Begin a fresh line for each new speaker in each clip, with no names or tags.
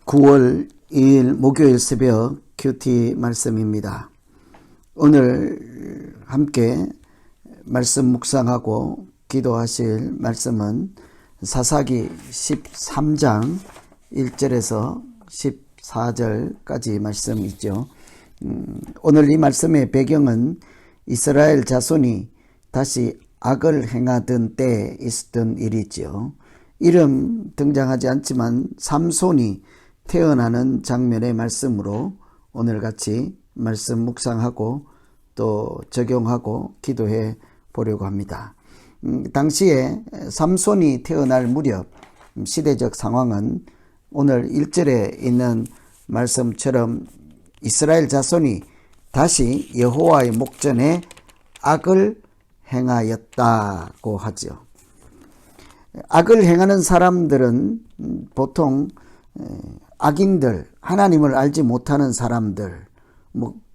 9월 2일 목요일 새벽 큐티 말씀입니다. 오늘 함께 말씀 묵상하고 기도하실 말씀은 사사기 13장 1절에서 14절까지 말씀이죠. 오늘 이 말씀의 배경은 이스라엘 자손이 다시 악을 행하던 때에 있었던 일이죠. 이름 등장하지 않지만 삼손이 태어나는 장면의 말씀으로 오늘 같이 말씀 묵상하고 또 적용하고 기도해 보려고 합니다. 당시에 삼손이 태어날 무렵 시대적 상황은 오늘 1절에 있는 말씀처럼 이스라엘 자손이 다시 여호와의 목전에 악을 행하였다고 하죠. 악을 행하는 사람들은 보통 악인들, 하나님을 알지 못하는 사람들,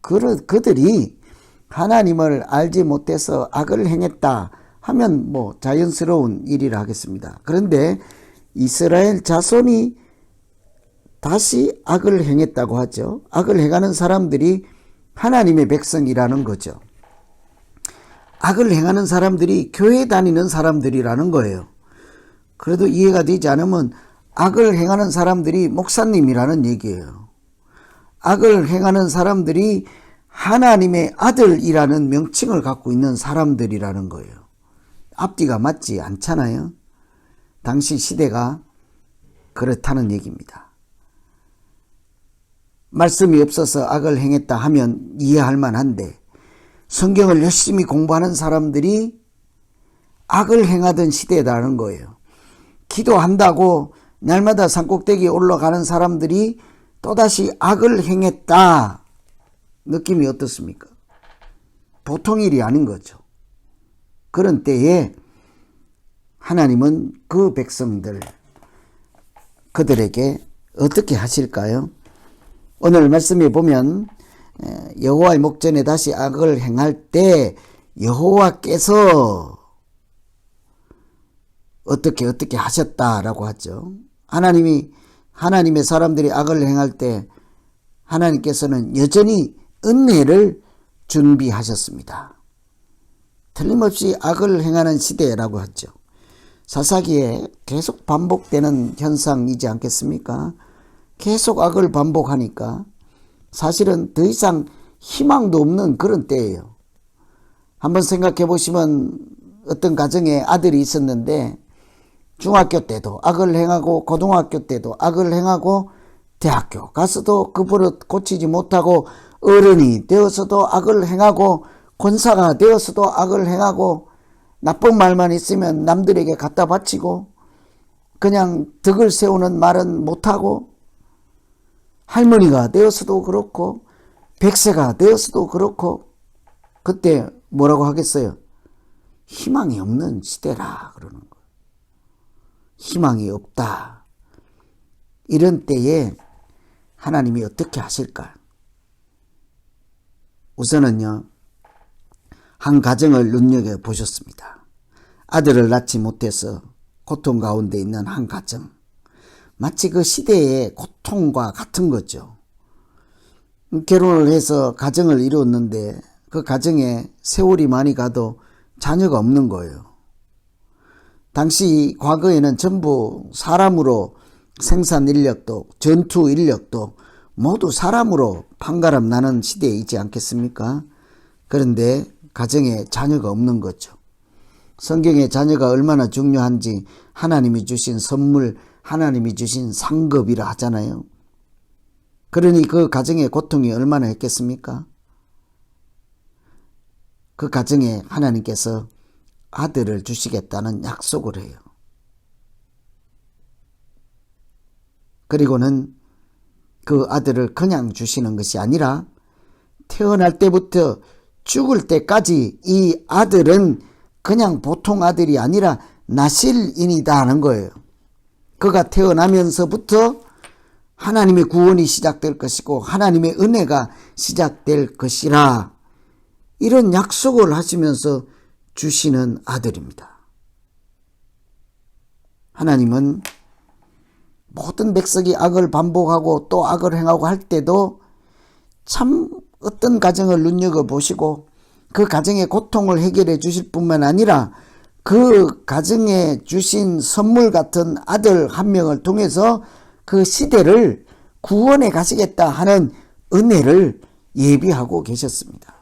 그들이 하나님을 알지 못해서 악을 행했다 하면 자연스러운 일이라 하겠습니다. 그런데 이스라엘 자손이 다시 악을 행했다고 하죠. 악을 행하는 사람들이 하나님의 백성이라는 거죠. 악을 행하는 사람들이 교회 다니는 사람들이라는 거예요. 그래도 이해가 되지 않으면 악을 행하는 사람들이 목사님이라는 얘기예요. 악을 행하는 사람들이 하나님의 아들이라는 명칭을 갖고 있는 사람들이라는 거예요. 앞뒤가 맞지 않잖아요. 당시 시대가 그렇다는 얘기입니다. 말씀이 없어서 악을 행했다 하면 이해할 만한데 성경을 열심히 공부하는 사람들이 악을 행하던 시대라는 거예요. 기도한다고 날마다 산꼭대기에 올라가는 사람들이 또다시 악을 행했다. 느낌이 어떻습니까? 보통 일이 아닌 거죠. 그런 때에 하나님은 그 백성들, 그들에게 어떻게 하실까요? 오늘 말씀에 보면 여호와의 목전에 다시 악을 행할 때 여호와께서 어떻게 하셨다라고 하죠. 하나님의 사람들이 악을 행할 때 하나님께서는 여전히 은혜를 준비하셨습니다. 틀림없이 악을 행하는 시대라고 하죠. 사사기에 계속 반복되는 현상이지 않겠습니까? 계속 악을 반복하니까 사실은 더 이상 희망도 없는 그런 때예요. 한번 생각해 보시면 어떤 가정에 아들이 있었는데 중학교 때도 악을 행하고 고등학교 때도 악을 행하고 대학교 가서도 그 버릇 고치지 못하고 어른이 되어서도 악을 행하고 권사가 되어서도 악을 행하고 나쁜 말만 있으면 남들에게 갖다 바치고 그냥 덕을 세우는 말은 못하고 할머니가 되어서도 그렇고 백세가 되어서도 그렇고 그때 뭐라고 하겠어요? 희망이 없는 시대라 그러는 거예요. 희망이 없다. 이런 때에 하나님이 어떻게 하실까? 우선은요, 한 가정을 눈여겨보셨습니다. 아들을 낳지 못해서 고통 가운데 있는 한 가정. 마치 그 시대의 고통과 같은 거죠. 결혼을 해서 가정을 이루었는데 그 가정에 세월이 많이 가도 자녀가 없는 거예요. 당시 과거에는 전부 사람으로 생산 인력도 전투 인력도 모두 사람으로 판가름 나는 시대에 있지 않겠습니까? 그런데 가정에 자녀가 없는 거죠. 성경에 자녀가 얼마나 중요한지 하나님이 주신 선물, 하나님이 주신 상급이라 하잖아요. 그러니 그 가정의 고통이 얼마나 했겠습니까? 그 가정에 하나님께서 아들을 주시겠다는 약속을 해요. 그리고는 그 아들을 그냥 주시는 것이 아니라 태어날 때부터 죽을 때까지 이 아들은 그냥 보통 아들이 아니라 나실인이다 하는 거예요. 그가 태어나면서부터 하나님의 구원이 시작될 것이고 하나님의 은혜가 시작될 것이라 이런 약속을 하시면서 주시는 아들입니다. 하나님은 모든 백성이 악을 반복하고 또 악을 행하고 할 때도 참 어떤 가정을 눈여겨보시고 그 가정의 고통을 해결해 주실 뿐만 아니라 그 가정에 주신 선물 같은 아들 한 명을 통해서 그 시대를 구원해 가시겠다 하는 은혜를 예비하고 계셨습니다.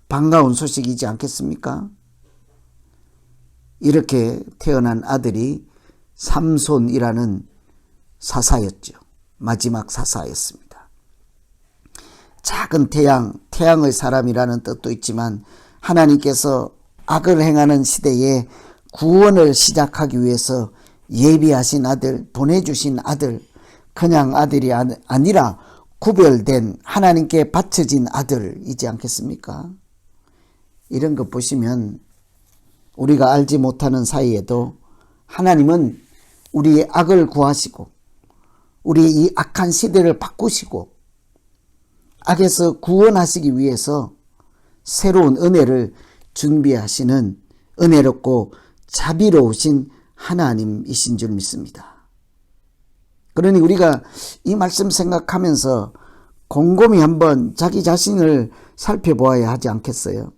반가운 소식이지 않겠습니까? 이렇게 태어난 아들이 삼손이라는 사사였죠. 마지막 사사였습니다. 작은 태양, 태양의 사람이라는 뜻도 있지만 하나님께서 악을 행하는 시대에 구원을 시작하기 위해서 예비하신 아들, 보내주신 아들, 그냥 아들이 아니라 구별된 하나님께 바쳐진 아들이지 않겠습니까? 이런 것 보시면 우리가 알지 못하는 사이에도 하나님은 우리의 악을 구하시고 우리의 이 악한 시대를 바꾸시고 악에서 구원하시기 위해서 새로운 은혜를 준비하시는 은혜롭고 자비로우신 하나님이신 줄 믿습니다. 그러니 우리가 이 말씀 생각하면서 곰곰이 한번 자기 자신을 살펴보아야 하지 않겠어요?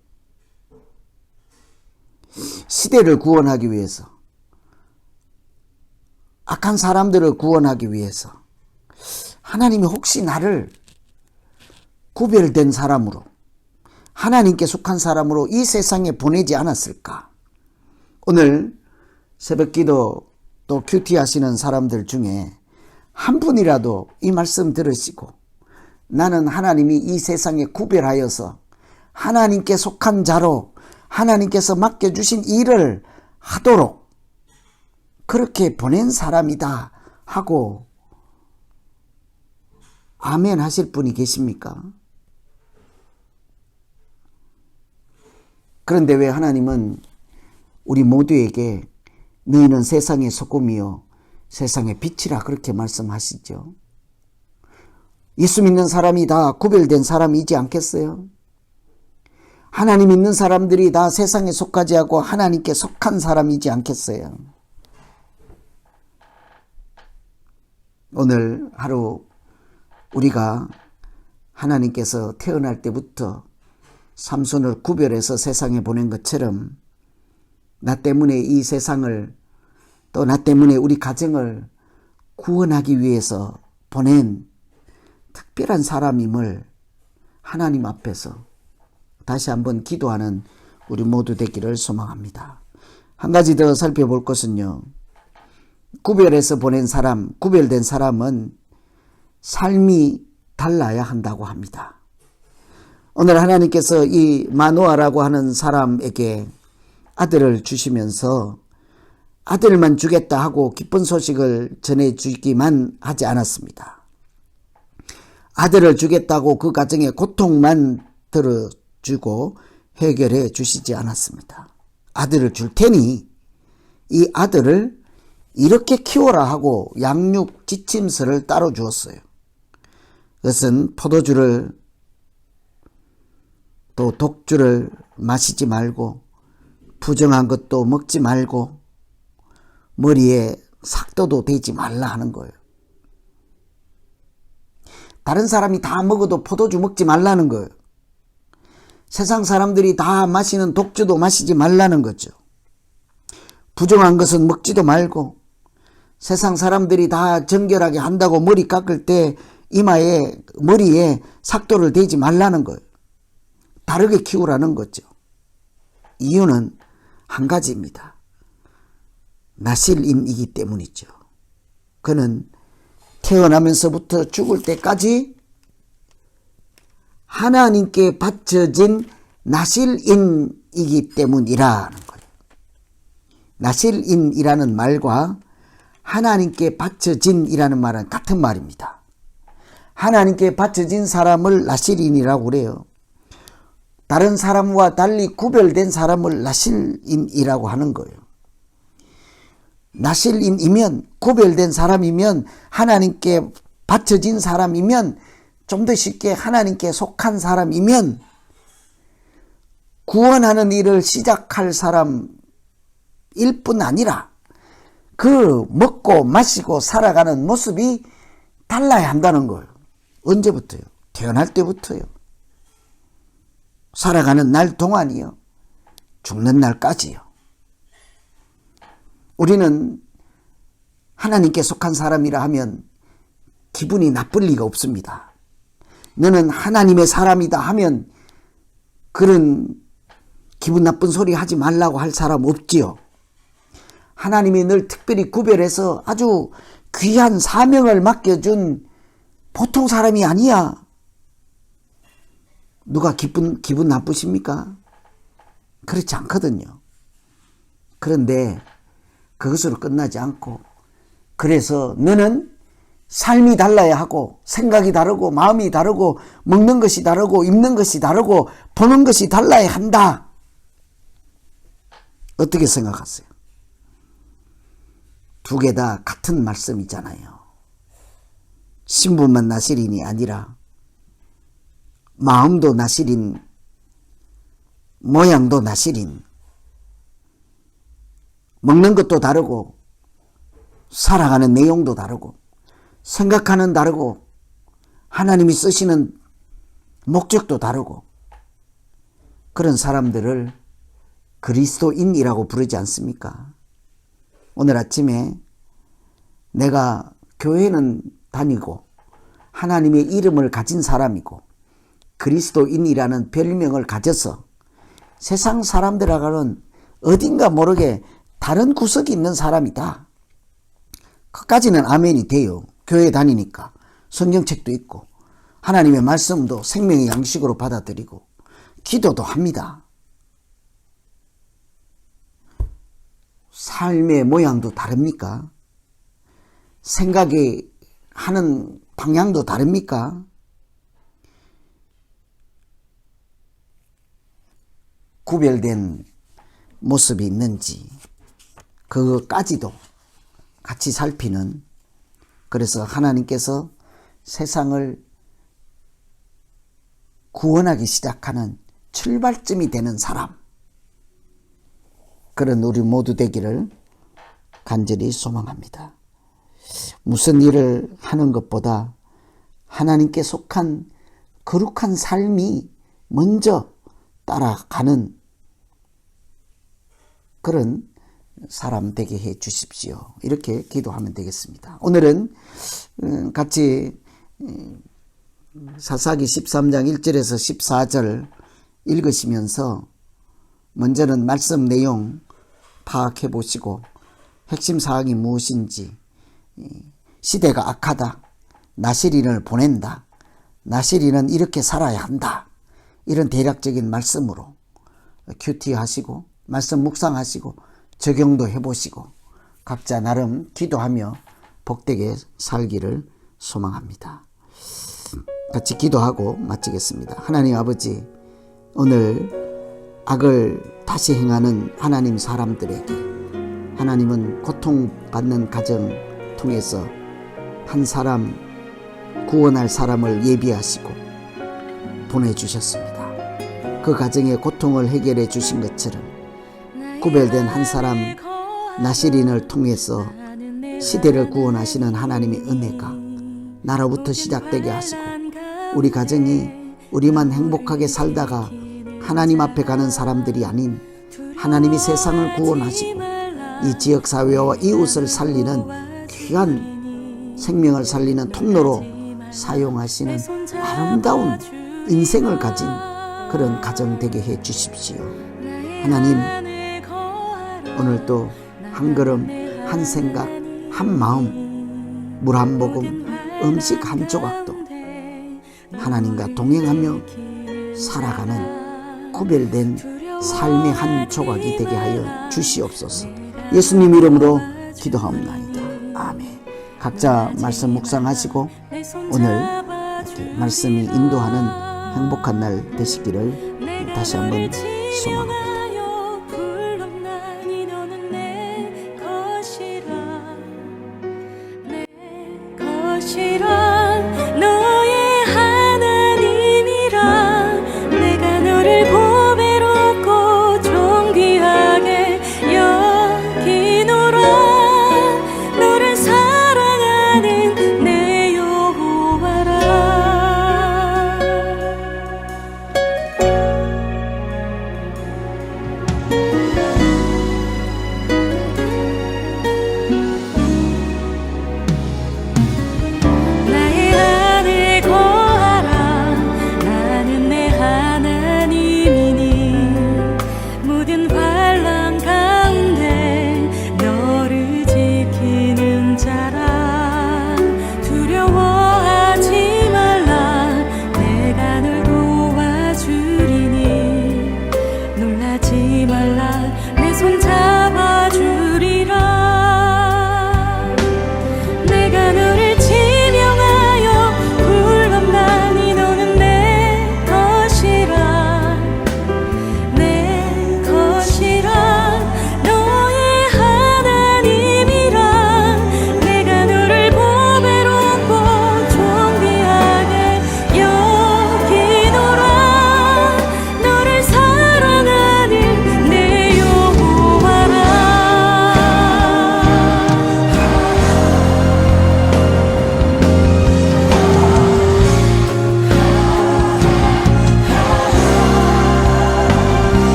시대를 구원하기 위해서, 악한 사람들을 구원하기 위해서 하나님이 혹시 나를 구별된 사람으로, 하나님께 속한 사람으로 이 세상에 보내지 않았을까? 오늘 새벽기도 또 큐티 하시는 사람들 중에 한 분이라도 이 말씀 들으시고 나는 하나님이 이 세상에 구별하여서 하나님께 속한 자로 하나님께서 맡겨주신 일을 하도록 그렇게 보낸 사람이다 하고 아멘 하실 분이 계십니까? 그런데 왜 하나님은 우리 모두에게 너희는 세상의 소금이요 세상의 빛이라 그렇게 말씀하시죠? 예수 믿는 사람이 다 구별된 사람이지 않겠어요? 하나님 믿는 사람들이 다 세상에 속하지 않고 하나님께 속한 사람이지 않겠어요? 오늘 하루 우리가 하나님께서 태어날 때부터 삼손을 구별해서 세상에 보낸 것처럼 나 때문에 이 세상을 또 나 때문에 우리 가정을 구원하기 위해서 보낸 특별한 사람임을 하나님 앞에서 다시 한번 기도하는 우리 모두 되기를 소망합니다. 한 가지 더 살펴볼 것은요. 구별해서 보낸 사람, 구별된 사람은 삶이 달라야 한다고 합니다. 오늘 하나님께서 이 마노아라고 하는 사람에게 아들을 주시면서 아들만 주겠다 하고 기쁜 소식을 전해주기만 하지 않았습니다. 아들을 주겠다고 그 가정의 고통만 들어주고 해결해 주시지 않았습니다. 아들을 줄 테니 이 아들을 이렇게 키워라 하고 양육 지침서를 따로 주었어요. 그것은 포도주를 또 독주를 마시지 말고 부정한 것도 먹지 말고 머리에 삭도도 대지 말라 하는 거예요. 다른 사람이 다 먹어도 포도주 먹지 말라는 거예요. 세상 사람들이 다 마시는 독주도 마시지 말라는 거죠. 부정한 것은 먹지도 말고 세상 사람들이 다 정결하게 한다고 머리 깎을 때 이마에 머리에 삭도를 대지 말라는 거예요. 다르게 키우라는 거죠. 이유는 한 가지입니다. 나실인이기 때문이죠. 그는 태어나면서부터 죽을 때까지 하나님께 바쳐진 나실인이기 때문이라는 거예요. 나실인이라는 말과 하나님께 바쳐진이라는 말은 같은 말입니다. 하나님께 바쳐진 사람을 나실인이라고 그래요. 다른 사람과 달리 구별된 사람을 나실인이라고 하는 거예요. 나실인이면 구별된 사람이면 하나님께 바쳐진 사람이면 좀 더 쉽게 하나님께 속한 사람이면 구원하는 일을 시작할 사람일 뿐 아니라 그 먹고 마시고 살아가는 모습이 달라야 한다는 거예요. 언제부터요? 태어날 때부터요. 살아가는 날 동안이요. 죽는 날까지요. 우리는 하나님께 속한 사람이라 하면 기분이 나쁠 리가 없습니다. 너는 하나님의 사람이다 하면 그런 기분 나쁜 소리 하지 말라고 할 사람 없지요. 하나님이 늘 특별히 구별해서 아주 귀한 사명을 맡겨준 보통 사람이 아니야. 누가 기분 나쁘십니까? 그렇지 않거든요. 그런데 그것으로 끝나지 않고, 그래서 너는 삶이 달라야 하고, 생각이 다르고, 마음이 다르고, 먹는 것이 다르고, 입는 것이 다르고, 보는 것이 달라야 한다. 어떻게 생각하세요? 두 개 다 같은 말씀이잖아요. 신분만 나시린이 아니라 마음도 나시린, 모양도 나시린, 먹는 것도 다르고 살아가는 내용도 다르고 생각하는 다르고 하나님이 쓰시는 목적도 다르고, 그런 사람들을 그리스도인이라고 부르지 않습니까? 오늘 아침에 내가 교회는 다니고 하나님의 이름을 가진 사람이고 그리스도인이라는 별명을 가져서 세상 사람들하고는 어딘가 모르게 다른 구석이 있는 사람이다. 그까지는 아멘이 돼요. 교회 다니니까 성경책도 있고 하나님의 말씀도 생명의 양식으로 받아들이고 기도도 합니다. 삶의 모양도 다릅니까? 생각이 하는 방향도 다릅니까? 구별된 모습이 있는지 그것까지도 같이 살피는, 그래서 하나님께서 세상을 구원하기 시작하는 출발점이 되는 사람, 그런 우리 모두 되기를 간절히 소망합니다. 무슨 일을 하는 것보다 하나님께 속한 거룩한 삶이 먼저 따라가는 그런 사람 되게 해 주십시오. 이렇게 기도하면 되겠습니다. 오늘은 같이 사사기 13장 1절에서 14절 읽으시면서 먼저는 말씀 내용 파악해 보시고 핵심 사항이 무엇인지, 시대가 악하다, 나시린을 보낸다, 나시린은 이렇게 살아야 한다, 이런 대략적인 말씀으로 큐티 하시고 말씀 묵상하시고 적용도 해보시고 각자 나름 기도하며 복되게 살기를 소망합니다. 같이 기도하고 마치겠습니다. 하나님 아버지, 오늘 악을 다시 행하는 하나님 사람들에게 하나님은 고통받는 가정 통해서 한 사람, 구원할 사람을 예비하시고 보내주셨습니다. 그 가정의 고통을 해결해 주신 것처럼 구별된 한 사람 나시린을 통해서 시대를 구원하시는 하나님의 은혜가 나로부터 시작되게 하시고, 우리 가정이 우리만 행복하게 살다가 하나님 앞에 가는 사람들이 아닌 하나님이 세상을 구원하시고 이 지역사회와 이웃을 살리는 귀한 생명을 살리는 통로로 사용하시는 아름다운 인생을 가진 그런 가정 되게 해 주십시오. 하나님, 오늘도 한 걸음, 한 생각, 한 마음, 물 한 모금, 음식 한 조각도 하나님과 동행하며 살아가는 구별된 삶의 한 조각이 되게 하여 주시옵소서. 예수님 이름으로 기도하옵나이다. 아멘. 각자 말씀 묵상하시고 오늘 이렇게 말씀이 인도하는 행복한 날 되시기를 다시 한번 소망합니다.
것이라